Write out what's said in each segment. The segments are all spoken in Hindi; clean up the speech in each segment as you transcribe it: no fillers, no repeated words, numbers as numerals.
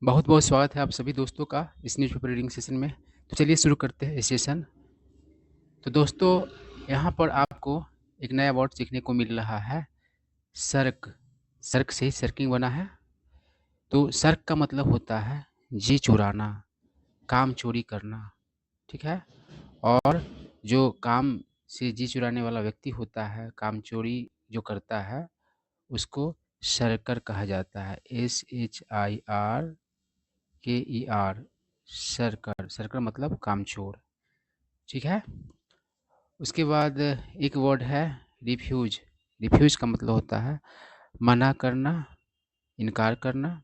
बहुत बहुत स्वागत है आप सभी दोस्तों का इस न्यूज़पेपर रीडिंग सेशन में। तो चलिए शुरू करते हैं इस सेशन। तो दोस्तों, यहाँ पर आपको एक नया वर्ड सीखने को मिल रहा है, सर्क। सर्क से ही सर्किंग बना है। तो सर्क का मतलब होता है जी चुराना, काम चोरी करना, ठीक है। और जो काम से जी चुराने वाला व्यक्ति होता है, काम चोरी जो करता है, उसको सर्कर कहा जाता है। SHIRKER, सर्कर। सर्कर मतलब कामचोर, ठीक है। उसके बाद एक वर्ड है रिफ्यूज। रिफ्यूज का मतलब होता है मना करना, इनकार करना।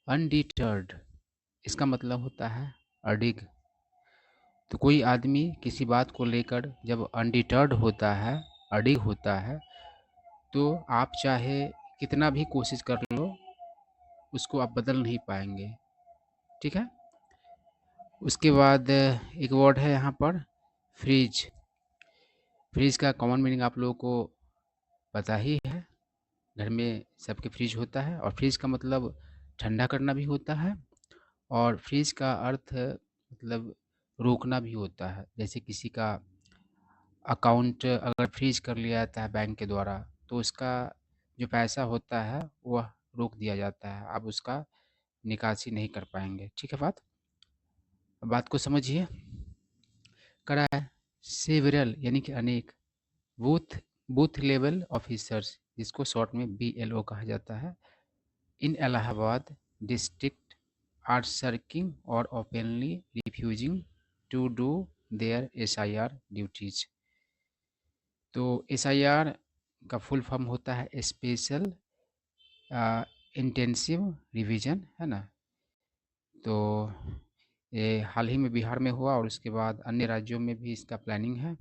अनडिटर्ड, इसका मतलब होता है अडिग। तो कोई आदमी किसी बात को लेकर जब अनडिटर्ड होता है, अडिग होता है, तो आप चाहे कितना भी कोशिश कर लो, उसको आप बदल नहीं पाएंगे, ठीक है। उसके बाद एक वर्ड है यहाँ पर फ्रीज। फ्रीज का कॉमन मीनिंग आप लोगों को पता ही है। घर में सबके फ्रिज होता है, और फ्रिज का मतलब ठंडा करना भी होता है, और फ्रिज का अर्थ मतलब रोकना भी होता है। जैसे किसी का अकाउंट अगर फ्रीज कर लिया जाता है बैंक के द्वारा, तो उसका जो पैसा होता है वह रोक दिया जाता है, आप उसका निकासी नहीं कर पाएंगे, ठीक है बात। अब बात को समझिए। करा है सेवरल यानी कि अनेक। बूथ, बूथ लेवल ऑफिसर्स, जिसको शॉर्ट में BLO कहा जाता है, in Allahabad district are seeking or openly refusing to do their SIR duties। तो SIR का फुल फॉर्म होता है स्पेशल इंटेंसिव रिवीजन, है ना। तो ये हाल ही में बिहार में हुआ, और उसके बाद अन्य राज्यों में भी इसका प्लानिंग है।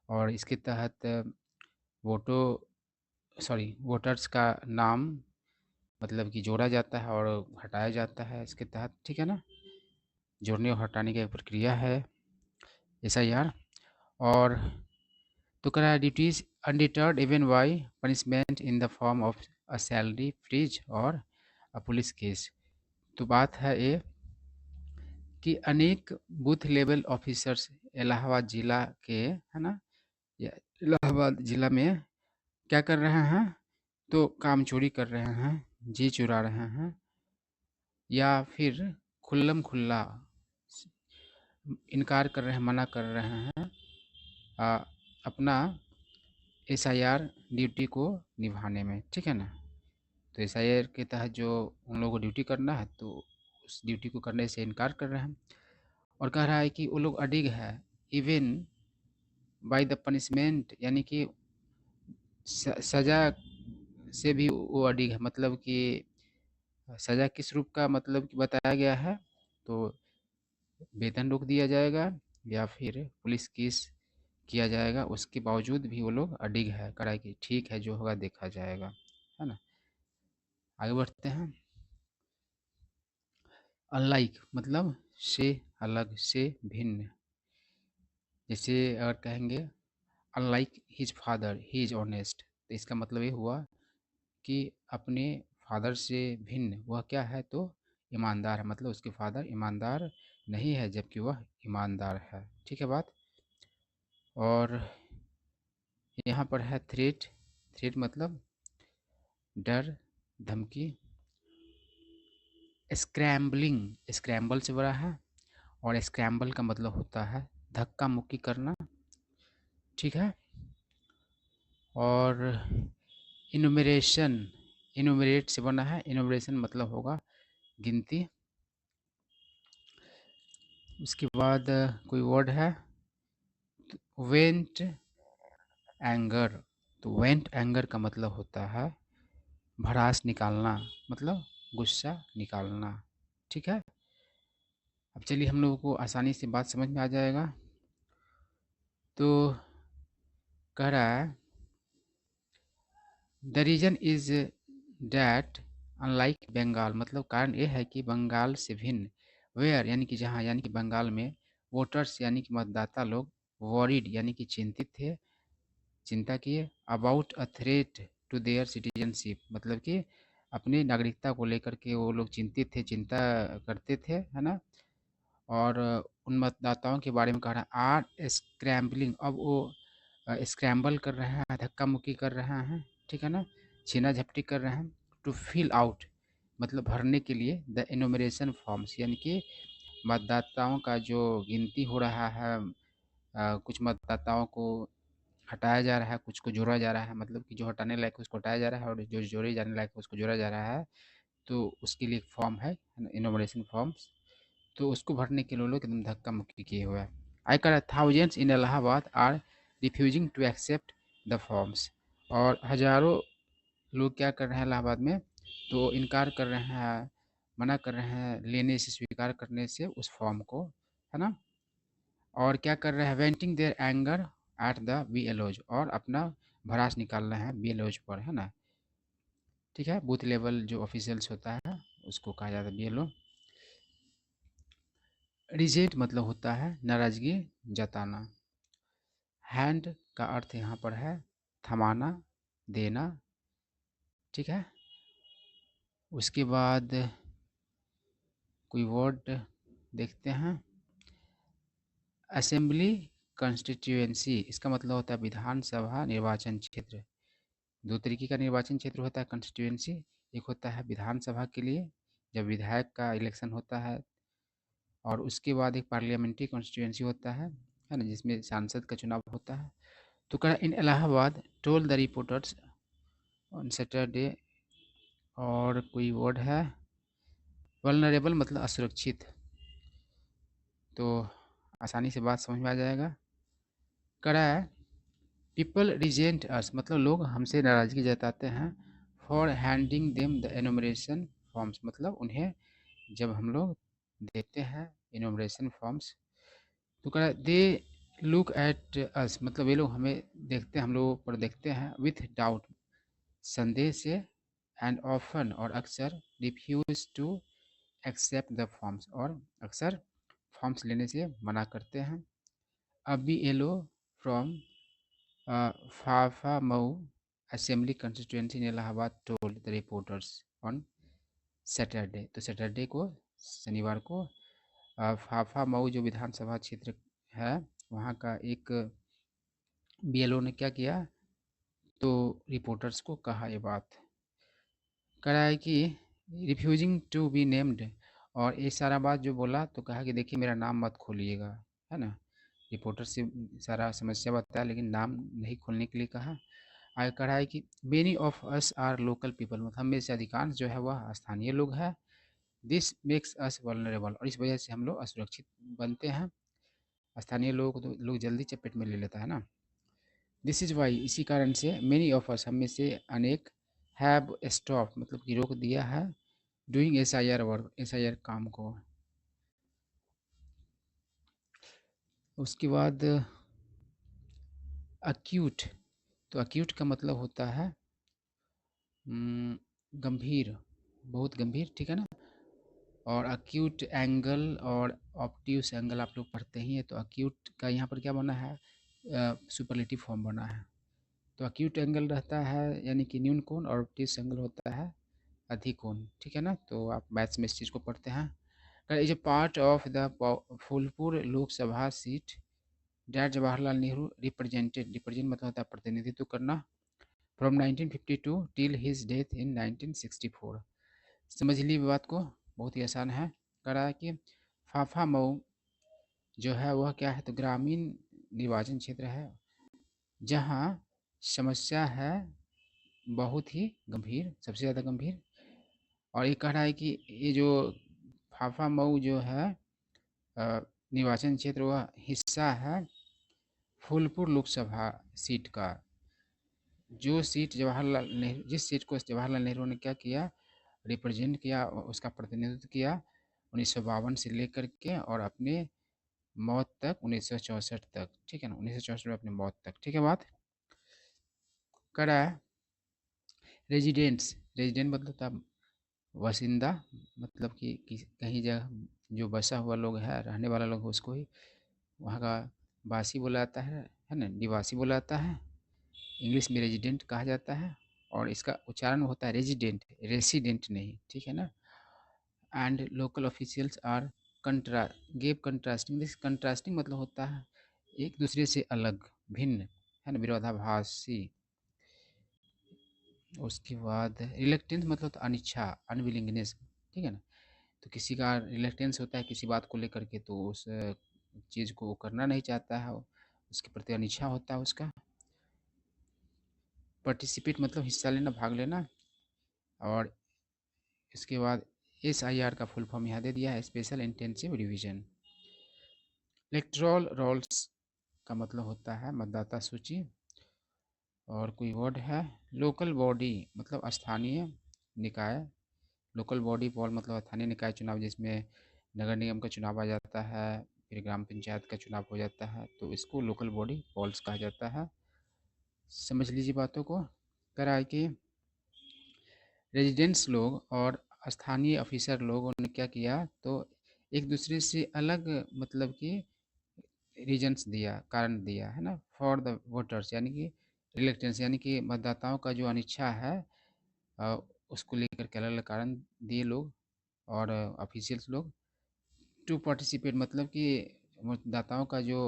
और इसके तहत वोटर्स का नाम मतलब कि जोड़ा जाता है और हटाया जाता है इसके तहत, ठीक है ना। जोड़ने और हटाने की प्रक्रिया है SIR। और तो करा duties undeterred even by punishment in the form of a salary freeze और अ पुलिस केस। तो बात है ये कि अनेक बूथ लेवल ऑफिसर्स इलाहाबाद ज़िला के, है ना, या इलाहाबाद ज़िला में क्या कर रहे हैं, तो काम चोरी कर रहे हैं, जी चुरा रहे हैं, या फिर खुल्लम खुल्ला इनकार कर रहे हैं, मना कर रहे हैं आ, अपना SIR ड्यूटी को निभाने में, ठीक है ना। तो SIR के तहत जो उन लोगों को ड्यूटी करना है, तो उस ड्यूटी को करने से इनकार कर रहे हैं। और कह रहा है कि वो लोग अडिग है इवन बाय द पनिशमेंट, यानी कि सज़ा से भी वो अडिग है। मतलब कि सज़ा किस रूप का मतलब कि बताया गया है, तो वेतन रोक दिया जाएगा या फिर पुलिस केस किया जाएगा, उसके बावजूद भी वो लोग अडिग है, कराए कि ठीक है जो होगा देखा जाएगा, है ना। आगे बढ़ते हैं। अनलाइक मतलब से अलग, से भिन्न। जैसे अगर कहेंगे unlike his father he is honest, तो इसका मतलब ये हुआ कि अपने फादर से भिन्न वह क्या है, तो ईमानदार है। मतलब उसके फादर ईमानदार नहीं है, जबकि वह ईमानदार है, ठीक है बात। और यहाँ पर है थ्रेट। थ्रेट मतलब डर, धमकी। स्क्रैम्बलिंग, स्क्रैम्बल से बड़ा है, और स्क्रैम्बल का मतलब होता है धक्का मुक्की करना, ठीक है। और इनुमरेशन, इनुमरेट से बना है, इनुमरेशन मतलब होगा गिनती। उसके बाद कोई वर्ड है वेंट एंगर। तो वेंट एंगर का मतलब होता है भड़ास निकालना, मतलब गुस्सा निकालना, ठीक है। अब चलिए हम लोगों को आसानी से बात समझ में आ जाएगा। तो कह रहा है the reason is that unlike Bengal, मतलब कारण ये है कि बंगाल से भिन्न, वेयर यानी कि जहाँ, यानी कि बंगाल में वोटर्स यानी कि मतदाता लोग वॉरिड यानी कि चिंतित थे, चिंता किए, about a threat to their citizenship, मतलब कि अपनी नागरिकता को लेकर के वो लोग चिंतित थे, चिंता करते थे, है ना? और उन मतदाताओं के बारे में कह रहा है आर स्क्रैम्बलिंग, अब वो स्क्रैम्बल कर रहे हैं, धक्का मुक्की कर रहे हैं, ठीक है ना, छीना झपटी कर रहे हैं, टू फिल आउट मतलब भरने के लिए द इनोमरेशन फॉर्म्स, यानी कि मतदाताओं का जो गिनती हो रहा है, कुछ मतदाताओं को हटाया जा रहा है, कुछ को जोड़ा जा रहा है, मतलब कि जो हटाने लायक है उसको हटाया जा रहा है और जो जोड़े जाने लायक है उसको जोड़ा जा रहा है। तो उसके लिए एक फॉर्म है इनोमरेशन फॉर्म्स, तो उसको भरने के लिए लोग एकदम धक्का मुक्की किए हुए हैं। आई कर thousands in Allahabad are refusing to accept the forms, और हज़ारों लोग क्या कर रहे हैं इलाहाबाद में, तो इनकार कर रहे हैं, मना कर रहे हैं लेने से, स्वीकार करने से उस फॉर्म को, है ना। और क्या कर रहे हैं, venting their anger at the BLOs, और अपना भड़ास निकाल रहे हैं BLOs पर, है ना। ठीक है, बूथ लेवल जो ऑफिशियल्स होता है उसको कहा जाता है BLO। रिजेंट मतलब होता है नाराज़गी जताना। हैंड का अर्थ यहाँ पर है थमाना, देना, ठीक है। उसके बाद कोई वर्ड देखते हैं, असेंबली कंस्टिट्यूएंसी, इसका मतलब होता है विधानसभा निर्वाचन क्षेत्र। दो तरीके का निर्वाचन क्षेत्र होता है कंस्टिट्यूएंसी, एक होता है विधानसभा के लिए जब विधायक का इलेक्शन होता है, और उसके बाद एक पार्लियामेंट्री कॉन्स्टिट्यूएंसी होता है ना, जिसमें सांसद का चुनाव होता है। तो कहा in Allahabad told the reporters on Saturday, और कोई वर्ड है वल्नरेबल मतलब असुरक्षित, तो आसानी से बात समझ में आ जाएगा। करा है पीपल रिजेंट अस मतलब लोग हमसे नाराज़गी जताते हैं, for handing them the enumeration forms मतलब उन्हें जब हम लोग देते हैं इनोमरेशन फॉर्म्स, तो कह रहा है दे लुक एट अस मतलब ये लोग हमें देखते हैं, हम लोगों पर देखते हैं, विथ डाउट संदेह से, एंड ऑफन और अक्सर, refuse to accept the forms और अक्सर फॉर्म्स लेने से मना करते हैं। अभी एलो from Phaphamau assembly constituency in Allahabad told the reporters on Saturday, तो सैटरडे को, शनिवार को, फाफा मऊ जो विधानसभा क्षेत्र है वहाँ का एक BLO ने क्या किया, तो रिपोर्टर्स को कहा ये बात, कहा है कि रिफ्यूजिंग टू बी नेम्ड, और ये सारा बात जो बोला तो कहा कि देखिए मेरा नाम मत खोलिएगा, है ना। रिपोर्टर से सारा समस्या बताया लेकिन नाम नहीं खोलने के लिए कहा। आगे कहा है कि many of us are local people मतलब हम में से अधिकांश जो है वह स्थानीय लोग हैं, दिस मेक्स अस वल्नरेबल और इस वजह से हम लोग असुरक्षित बनते हैं, स्थानीय लोगों को तो लोग जल्दी चपेट में ले लेता है ना। दिस इज़ वाई इसी कारण से मेनी ऑफ अस हम में से अनेक हैव स्टॉप मतलब कि रोक दिया है डूइंग SIR वर्क SIR काम को। उसके बाद अक्यूट, तो अक्यूट का मतलब होता है गंभीर, बहुत गंभीर, ठीक है ना। और अक्यूट एंगल और ऑब्ट्यूस एंगल आप लोग पढ़ते ही हैं, तो अक्यूट का यहाँ पर क्या बना है, सुपरलेटिव फॉर्म बना है। तो अक्यूट एंगल रहता है यानी कि न्यून कोण, और ऑब्ट्यूस एंगल होता है अधिक कोण, ठीक है ना। तो आप मैथ्स में इस चीज़ को पढ़ते हैं। Is a part of the Phulpur Lok Sabha seat that Jawaharlal Nehru represented, represent मतलब होता है प्रतिनिधित्व करना, from 1952 till his death in 1964। समझ ली बात को, बहुत ही आसान है। कह रहा है कि फाफा मऊ जो है वह क्या है, तो ग्रामीण निर्वाचन क्षेत्र है जहाँ समस्या है बहुत ही गंभीर, सबसे ज़्यादा गंभीर। और ये कह रहा है कि ये जो फाफा मऊ जो है निर्वाचन क्षेत्र वह हिस्सा है फूलपुर लोकसभा सीट का, जो सीट जवाहरलाल नेहरू, जिस सीट को जवाहरलाल नेहरू ने क्या किया, रिप्रेजेंट किया, उसका प्रतिनिधित्व किया 1952 से लेकर के और अपने मौत तक 1964 तक, ठीक है ना, 1964 में अपनी मौत तक, ठीक है बात। करा है रेजिडेंट्स, रेजिडेंट मतलब था वसिंदा, मतलब कि कहीं जगह जो बसा हुआ लोग है, रहने वाला लोग उसको ही वहाँ का वासी बोला जाता है ना, निवासी बोला जाता है। इंग्लिश में रेजिडेंट कहा जाता है। और इसका उच्चारण होता है रेजिडेंट, रेसिडेंट नहीं, ठीक है ना। And local officials are contra gave contrasting, this contrasting मतलब होता है एक दूसरे से अलग, भिन्न, है ना, विरोधाभासी। उसके बाद रिलेक्टेंस मतलब होता है अनिच्छा, अनविलिंगनेस, ठीक है ना। तो किसी का रिलेक्टेंस होता है किसी बात को लेकर के, तो उस चीज़ को वो करना नहीं चाहता है, उसके प्रति अनिच्छा होता है उसका। पार्टिसिपेट मतलब हिस्सा लेना, भाग लेना। और इसके बाद SIR का फुल फॉर्म यहाँ दे दिया है, special intensive revision. Electoral rolls का मतलब होता है मतदाता सूची। और कोई वर्ड है लोकल बॉडी मतलब स्थानीय निकाय। लोकल बॉडी पॉल मतलब स्थानीय निकाय चुनाव, जिसमें नगर निगम का चुनाव आ जाता है, फिर ग्राम पंचायत का चुनाव हो जाता है, तो इसको लोकल बॉडी पॉल्स कहा जाता है। समझ लीजिए बातों को। करा कि रेजिडेंट्स लोग और स्थानीय ऑफिसर लोगों ने क्या किया, तो एक दूसरे से अलग मतलब कि रीजन्स दिया, कारण दिया, है ना, फॉर द वोटर्स, यानी कि रिलेक्टेंस यानी कि मतदाताओं का जो अनिच्छा है अ, उसको लेकर के अलग अलग कारण दिए लोग और ऑफिशियल्स लोग। टू पार्टिसिपेट मतलब कि मतदाताओं का जो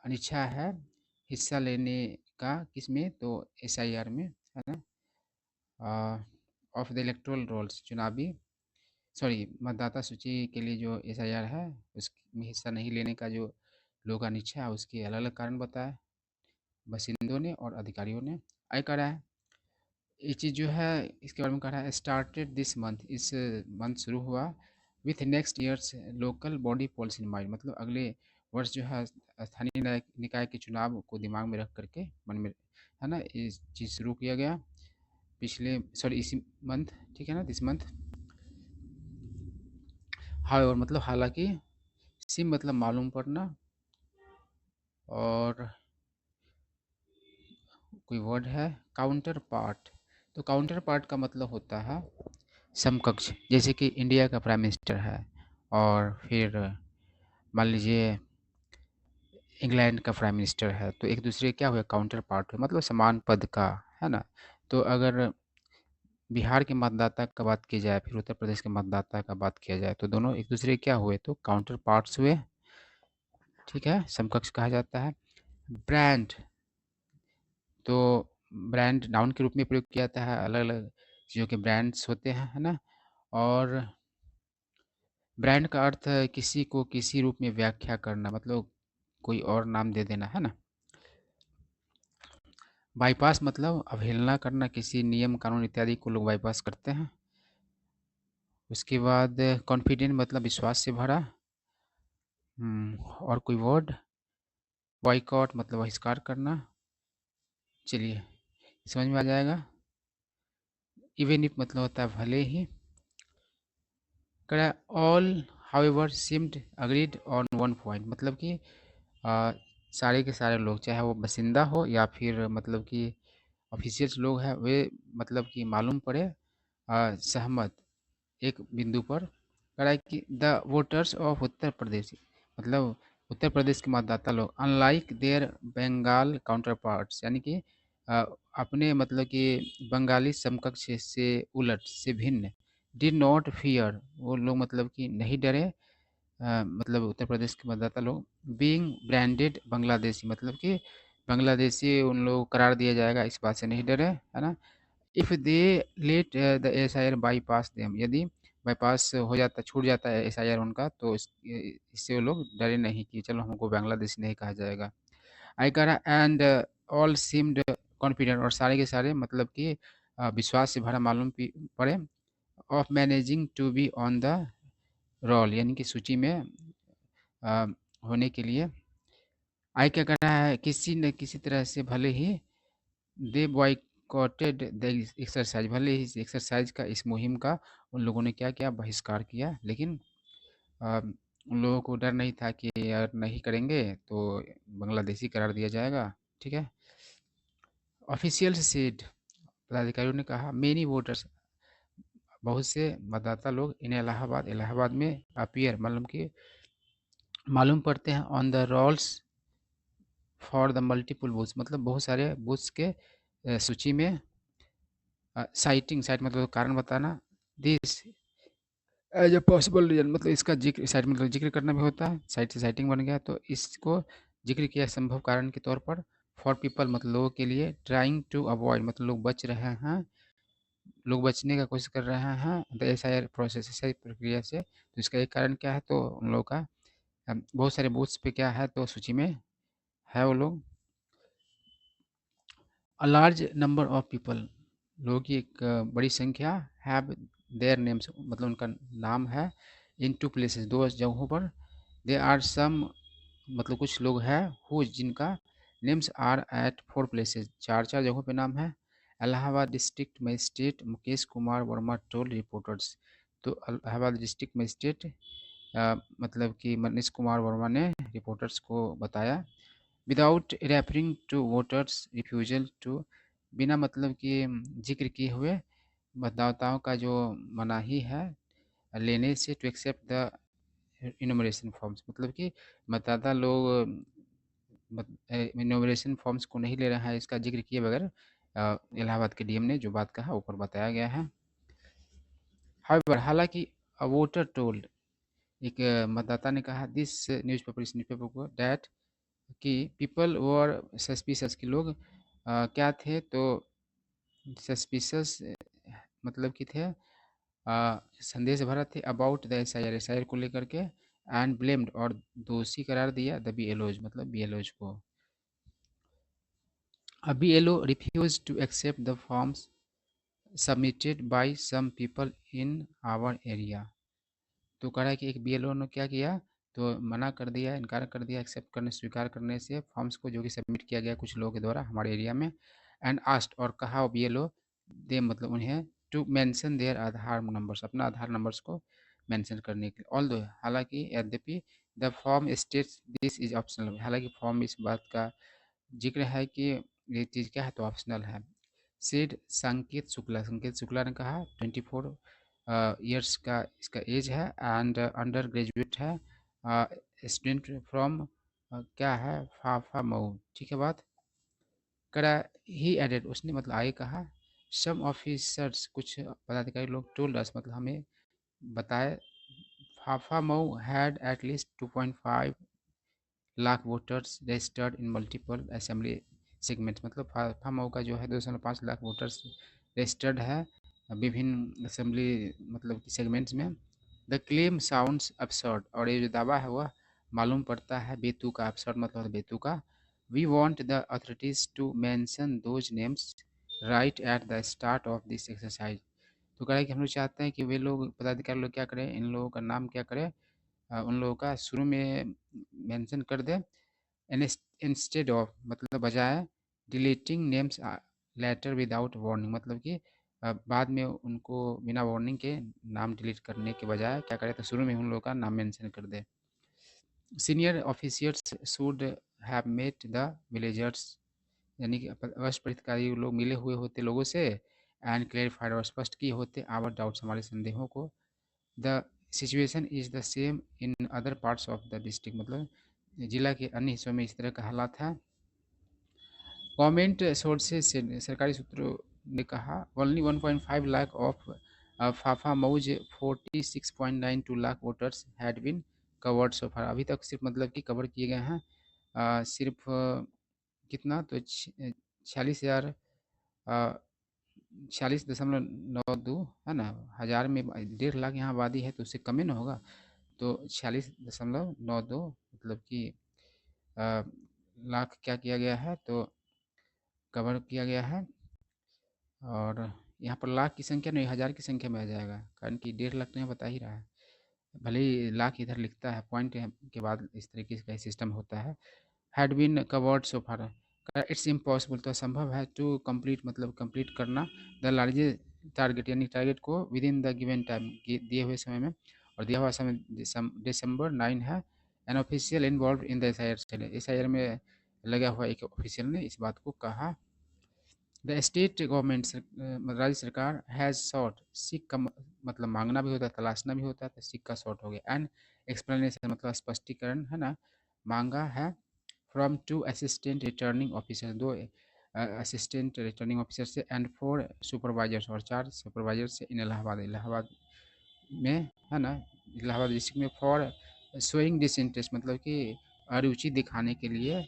अनिच्छा है हिस्सा लेने का, किसमें, तो SIR में, है ना, ऑफ द इलेक्टोरल रोल्स चुनावी, सॉरी मतदाता सूची के लिए जो SIR है उसमें हिस्सा नहीं लेने का जो लोगों का अनिच्छा है, उसके अलग अलग कारण बताया बासिंदों ने और अधिकारियों ने। आय कह रहा है ये चीज़ जो है इसके बारे में कह रहा है स्टार्टेड दिस मंथ, इस मंथ शुरू हुआ with next years local body policy in mind, मतलब अगले वर्ष जो है स्थानीय निकाय के चुनाव को दिमाग में रख करके, मन में, है ना, ये चीज़ शुरू किया गया पिछले, सॉरी इसी मंथ, ठीक है ना, दिस मंथ। हाउएवर मतलब हालांकि, सिम मतलब मालूम पड़ना, और कोई वर्ड है काउंटर पार्ट। तो काउंटर पार्ट का मतलब होता है समकक्ष, जैसे कि इंडिया का प्राइम मिनिस्टर है और फिर मान लीजिए इंग्लैंड का प्राइम मिनिस्टर है, तो एक दूसरे क्या हुआ, काउंटर पार्ट हुआ, मतलब समान पद का, है ना। तो अगर बिहार के मतदाता का बात की जाए फिर उत्तर प्रदेश के मतदाता का बात किया जाए, तो दोनों एक दूसरे क्या हुए, तो काउंटर पार्ट्स हुए, ठीक है, समकक्ष कहा जाता है। ब्रांड, तो ब्रांड नाउन के रूप में प्रयोग किया जाता है, अलग अलग चीज़ों के ब्रांड्स होते हैं, है ना। और ब्रांड का अर्थ है किसी को किसी रूप में व्याख्या करना, मतलब कोई और नाम दे देना, है ना। बाईपास मतलब अवहेलना करना, किसी नियम कानून इत्यादि को लोग बाईपास करते हैं। उसके बाद कॉन्फिडेंट मतलब विश्वास से भरा। और कोई वर्ड बॉयकॉट मतलब बहिष्कार करना। चलिए समझ में आ जाएगा। इवन इफ मतलब होता है भले ही। कह all however seemed agreed on one point, मतलब कि सारे के सारे लोग, चाहे वो बसिंदा हो या फिर मतलब कि ऑफिशियल्स लोग हैं, वे मतलब कि मालूम पड़े सहमत एक बिंदु पर। कह रहा है कि the voters of Uttar Pradesh, मतलब उत्तर प्रदेश के मतदाता लोग, unlike their Bengal counterparts, यानी कि अ, अपने मतलब कि बंगाली समकक्ष से उलट, से भिन्न, डिड नॉट फियर, वो लोग मतलब कि नहीं डरे, मतलब उत्तर प्रदेश के मतदाता लोग, बीइंग ब्रांडेड बांग्लादेशी, मतलब कि बांग्लादेशी उन लोगों को करार दिया जाएगा, इस बात से नहीं डरे, है ना। If they let the SIR bypass them, यदि बाईपास हो जाता, छूट जाता है SIR उनका, तो इससे वो लोग डरे नहीं कि चलो हमको बांग्लादेशी नहीं कहा जाएगा। आई कह रहा एंड ऑल सीम्ड कॉन्फिडेंट, और सारे के सारे मतलब कि विश्वास से भरा मालूम पड़े, of managing to be on the roll, यानी कि सूची में अ, होने के लिए। आई क्या कर रहा है किसी न किसी तरह से, भले ही दे बॉयकॉटेड द एक्सरसाइज, भले ही इस एक्सरसाइज का, इस मुहिम का उन लोगों ने क्या किया, बहिष्कार किया, लेकिन उन लोगों को डर नहीं था कि अगर नहीं करेंगे तो बांग्लादेशी करार दिया जाएगा, ठीक है। ऑफिशियल सेड, पदाधिकारियों ने कहा मेनी वोटर्स, बहुत से मतदाता लोग इन इलाहाबाद, इलाहाबाद में अपीयर मतलब कि मालूम पड़ते हैं, on the rolls for the multiple booths, मतलब बहुत सारे बूथ्स के सूची में, साइटिंग साइट मतलब कारण बताना, this as a possible reason मतलब इसका जिक्र साइट मतलब जिक्र करना भी होता है, साइट से साइटिंग बन गया तो इसको जिक्र किया संभव कारण के तौर पर। फॉर पीपल मतलब लोगों के लिए, ट्राइंग टू अवॉइड मतलब लोग बच रहे हैं, लोग बचने का कोशिश कर रहे हैं द एसआईआर प्रोसेस, एसआई प्रक्रिया से। तो इसका एक कारण क्या है, तो उन लोगों का बहुत सारे बूथ्स पे क्या है तो सूची में है वो लोग। A large number of people लोगों की एक बड़ी संख्या हैव देयर नेम्स मतलब उनका नाम है इन टू प्लेसेस दो जगहों पर। दे आर सम मतलब कुछ लोग हैं हु जिनका names are at four places चार चार जगहों पे नाम है। Allahabad district magistrate Mukesh Kumar Verma told reporters. तो इलाहाबाद डिस्ट्रिक्ट मजिस्ट्रेट मतलब कि मनीष कुमार वर्मा ने रिपोर्टर्स को बताया। Without referring to voters refusal to बिना मतलब कि जिक्र किए हुए मतदाताओं का जो मनाही है लेने से टू एक्सेप्ट द इनोमरेशन फॉर्म्स मतलब कि मतदाता लोग इनोमरेशन फॉर्म्स को नहीं ले रहा है इसका जिक्र किए बगैर इलाहाबाद के डीएम ने जो बात कहा ऊपर बताया गया है। हाउएवर हालांकि अ वोटर टोल्ड एक मतदाता ने कहा दिस न्यूज़पेपर इस न्यूज़पेपर को डैट कि पीपल वर सस्पिशस कि लोग क्या थे तो सस्पिशस मतलब कि थे संदेश भरा थे अबाउट द एसआईआर को लेकर के एंड ब्लेम्ड और दोषी करार दिया द बीएलओज मतलब बीएलओज को। A BLO refused to accept the forms submitted by some people in our area। तो कह रहा है कि एक बीएलओ ने क्या किया तो मना कर दिया, इनकार कर दिया एक्सेप्ट करने स्वीकार करने से फॉर्म्स को जो कि सबमिट किया गया कुछ लोगों के द्वारा हमारे एरिया में। एंड आस्ट और कहा बीएलओ दे मतलब उन्हें to mention their Aadhaar numbers अपना आधार नंबर्स को मेंशन करने के लिए। ऑल दो हालांकि यद्यपि the form states this is optional हालांकि फॉर्म इस बात का जिक्र है कि ये चीज़ क्या है तो ऑप्शनल है। सेड संकेत शुक्ला ने कहा 24 ईयर्स का इसका एज है एंड अंडर ग्रेजुएट है स्टूडेंट फ्रॉम क्या है फाफा मऊ ठीक है बात करा। ही एडेड उसने मतलब आगे कहा सम ऑफिसर्स कुछ पदाधिकारी लोग टोल्ड अस मतलब हमें बताए Phaphamau had at least 2.5 lakh voters registered in multiple assembly segments मतलब फार्म का जो है 2.5 लाख वोटर्स रजिस्टर्ड है विभिन्न असेंबली मतलब कि सेगमेंट्स में। द क्लेम साउंड्स absurd और ये जो दावा है वह मालूम पड़ता है बेतुका absurd मतलब बेतुका। We want the authorities to mention those names right at the start of this exercise. तो कह रहा है कि हम लोग चाहते हैं कि वे लोग पदाधिकारी लोग क्या करें इन लोगों का नाम क्या करें उन लोगों का शुरू में मेंशन कर दें इंस्टेड ऑफ मतलब बजाय deleting names later without warning मतलब कि बाद में उनको बिना वार्निंग के नाम डिलीट करने के बजाय क्या करें तो शुरू में उन लोगों का नाम मेंशन कर दे। Senior officers should have met the villagers यानी कि वरिष्ठ अधिकारी लोग मिले हुए होते लोगों से एंड क्लेरिफाइड और स्पष्ट किए होते आवर डाउट्स हमारे संदेहों को। The situation is the same in other parts of the district मतलब जिला के अन्य हिस्सों में इस तरह का हालात है। गवर्नमेंट सोर्सेज से सरकारी सूत्रों ने कहा only 1.5 lakh of Phaphamau's 46.92 lakh voters had been covered so far अभी तक सिर्फ मतलब कि कवर किए गए हैं सिर्फ कितना तो 46,000 46.92 है ना हज़ार में 1.5 लाख यहाँ आबादी है तो उससे कम ही ना होगा। तो 46.92 मतलब कि लाख क्या किया गया है तो कवर किया गया है और यहाँ पर लाख की संख्या नहीं हज़ार की संख्या में आ जाएगा कारण कि 1.5 लाख तो यहाँ बता ही रहा है भले ही लाख इधर लिखता है पॉइंट के बाद इस तरीके का सिस्टम होता है। Had been covered so far it's impossible तो असंभव है टू कंप्लीट मतलब कंप्लीट करना द लार्जेस्ट टारगेट यानी टारगेट को within the given time दिए हुए समय में और दिया हुआ समय दिसंबर 9 है। An official involve in the S I R में लगा हुआ एक ऑफिशियल ने इस बात को कहा। द स्टेट गवर्नमेंट राज्य सरकार हैज़ सॉट सिक का मतलब मांगना भी होता है तलाशना भी होता है तो सिक का सॉट हो गया एंड एक्सप्लेनेशन मतलब स्पष्टीकरण है ना मांगा है from two assistant returning officer दो असिस्टेंट रिटर्निंग ऑफिसर से एंड 4 सुपरवाइजर्स और 4 सुपरवाइजर से इन इलाहाबाद, इलाहाबाद में है ना, इलाहाबाद डिस्ट्रिक्ट में फॉर शोइंग डिसइंटरेस्ट मतलब कि अरुचि दिखाने के लिए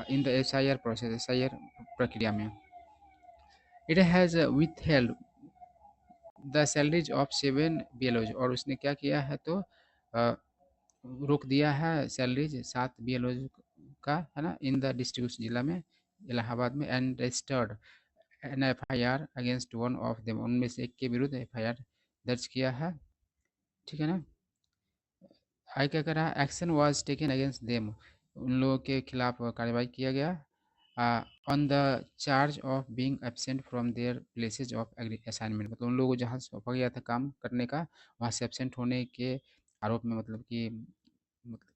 in the SIR process, SIR प्रक्रिया में। It has withheld the salaries of 7 बीएलओज और उसने क्या किया है तो रोक दिया है सैलरीज 7 बीएलओज का, है ना, इन द डिस्ट्रिक्ट उस जिला में, इलाहाबाद में, and registered an FIR against one of them, उनमें से एक के विरुद्ध एफआईआर दर्ज किया है। ठीक है ना। आई क्या कर रहा है, action was taken against them, उन लोगों के खिलाफ कार्रवाई किया गया on the charge of being absent from their places of assignment, मतलब उन लोगों को जहाँ सौंपा गया था काम करने का वहाँ से एब्सेंट होने के आरोप में मतलब कि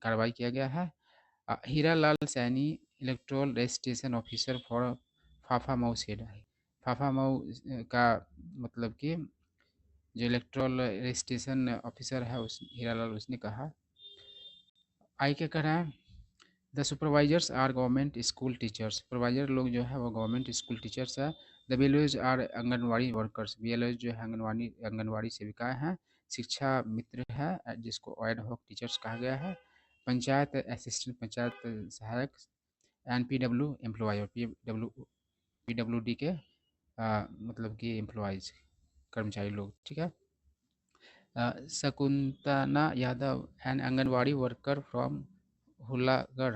कार्रवाई किया गया है। Hira Lal Saini electoral registration officer for Phaphamau said, Phaphamau का मतलब कि जो इलेक्ट्रोल रजिस्ट्रेशन ऑफिसर है उस हीरा लाल, उसने कहा आई क्या कह रहा है, the supervisors are government school teachers, supervisor लोग जो है वो गवर्नमेंट स्कूल टीचर्स है। The BLOs are anganwadi workers, BLOs जो है आंगनवाड़ी आंगनवाड़ी सेविकाएं हैं। शिक्षा मित्र है जिसको एड हॉक टीचर्स कहा गया है। पंचायत असिस्टेंट, पंचायत सहायक, एंड पीडब्ल्यू एम्प्लॉय, पीडब्ल्यूडी के मतलब कि एम्प्लॉयज़, कर्मचारी लोग। ठीक है। Shakuntala Yadav an anganwadi worker from Hulagarh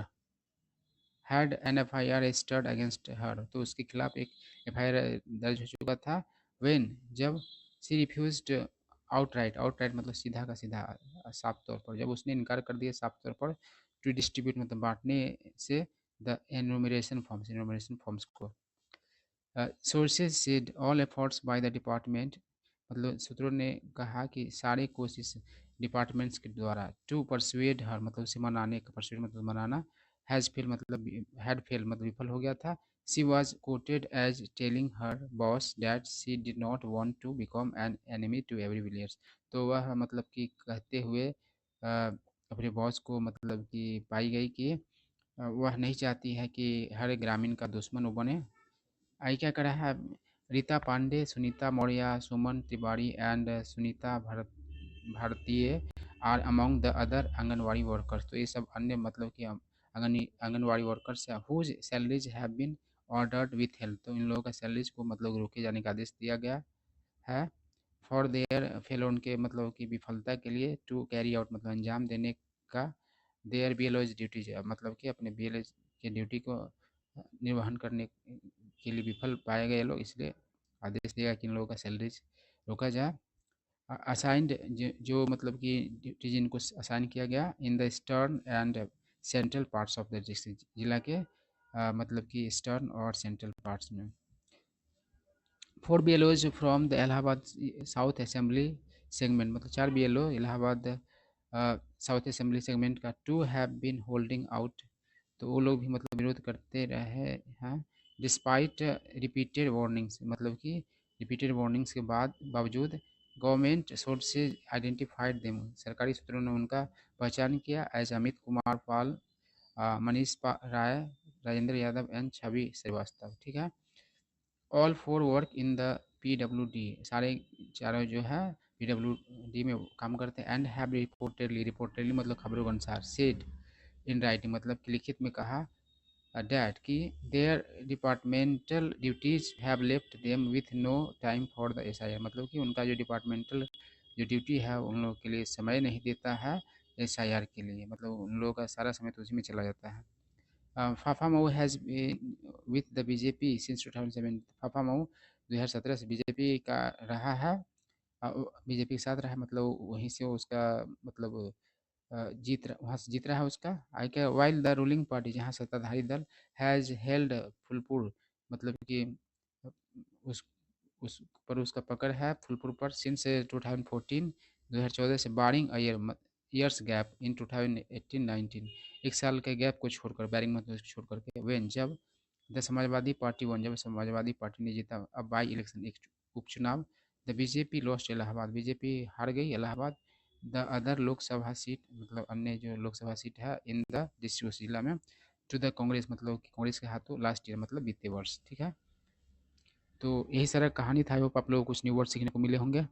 had an FIR registered against her, तो उसके खिलाफ एक एफआईआर दर्ज हो चुका था। व्हेन, जब सी रिफ्यूज्ड आउटराइट, आउटराइट मतलब सीधा का सीधा, साफ तौर पर, जब उसने इनकार कर दिया साफ तौर पर, टू डिस्ट्रीब्यूट मतलब बांटने से, द एनुमरेशन फॉर्म्स को। Sources said all efforts by the department, मतलब सूत्रों ने कहा कि सारी कोशिश डिपार्टमेंट्स के द्वारा, टू परसुएड हर मतलब उसे मनाने का, परसुएड मतलब मनाना, हैज़ फेल मतलब हैड फेल मतलब विफल हो गया था। She was quoted as telling her boss that she did not want to become an enemy to every villagers, तो वह मतलब कि कहते हुए अपने बॉस को मतलब कि पाई गई कि वह नहीं चाहती है कि हर ग्रामीण का दुश्मन वो बने। आई क्या करा है, Rita Pandey, Sunita Maurya, Suman Tiwari and Sunita Bharatiya are among the other anganwadi workers, तो ये सब अन्य मतलब कि आंगनवाड़ी वर्कर्स है whose salaries have been ordered withheld, तो इन लोगों का सैलरीज को मतलब रोके जाने का आदेश दिया गया है। फॉर देयर फेल, उनके मतलब की विफलता के लिए, टू कैरी आउट मतलब अंजाम देने का, देयर बीएलओज ड्यूटीज मतलब कि अपने बीएलओज के ड्यूटी को निर्वहन करने के लिए विफल पाए गए लोग, इसलिए आदेश दिया कि इन लोगों का सैलरीज रोका जाए। असाइंड जो मतलब कि ड्यूटीज इनको असाइन किया गया in the eastern and central parts of the district, जिला के मतलब कि ईस्टर्न और सेंट्रल पार्ट्स में। 4 BLOs from the Allahabad south assembly segment, मतलब 4 BLO Allahabad south assembly segment का, 2 हैव बीन होल्डिंग आउट, तो वो लोग भी मतलब विरोध करते रहे हैं। डिस्पाइट रिपीटेड वार्निंग्स, मतलब कि रिपीटेड वार्निंग्स के बावजूद, गवर्नमेंट सोर्सेज आइडेंटिफाइड देम, सरकारी सूत्रों ने उनका पहचान किया एज अमित कुमार पाल, मनीष राय, राजेंद्र यादव एंड छवि श्रीवास्तव। ठीक है। All 4 work in the PWD, सारे चारों जो है पीडब्ल्यूडी में काम करते हैं। एंड हैव रिपोर्टेडली, रिपोर्टेडली मतलब खबरों के अनुसार, सेड इन राइटिंग मतलब कि लिखित में कहा, डैट कि their departmental duties have left them with no time for the SIR, मतलब कि उनका जो डिपार्टमेंटल जो ड्यूटी है उन लोगों के लिए समय नहीं देता है एसआईआर के लिए, मतलब उन लोगों का सारा समय तो उसी में चला जाता है। Phaphamau has been with the BJP since 2007, Phaphamau 2017 से बीजेपी का रहा है, बीजेपी के साथ रहा है, मतलब वहीं से उसका मतलब वहाँ से जीत रहा है उसका। आई क्या, वाइल द रूलिंग पार्टी, जहाँ सत्ताधारी दल, हैज़ हेल्ड फुलपुर, मतलब कि उस उस पर उसका पकड़ है फुलपुर पर, सिंस 2014, 2014 से, बारिंग ईयर्स गैप इन 2018-19, एक साल के गैप को छोड़कर, बैरिंग मतलब छोड़ करके, वेन जब द समाजवादी पार्टी वन, जब समाजवादी पार्टी ने जीता अब बाई इलेक्शन एक उपचुनाव, the BJP lost Allahabad, BJP हार गई Allahabad, the other Lok Sabha seat मतलब अन्य जो लोकसभा सीट है इन द डिस्ट्रिक्ट जिला में, टू द कांग्रेस मतलब कि कांग्रेस के हाथों लास्ट ईयर मतलब बीते वर्ष। ठीक है, तो यही सारा कहानी था। आई होप आप लोगों को कुछ न्यू वर्ड सीखने को मिले होंगे।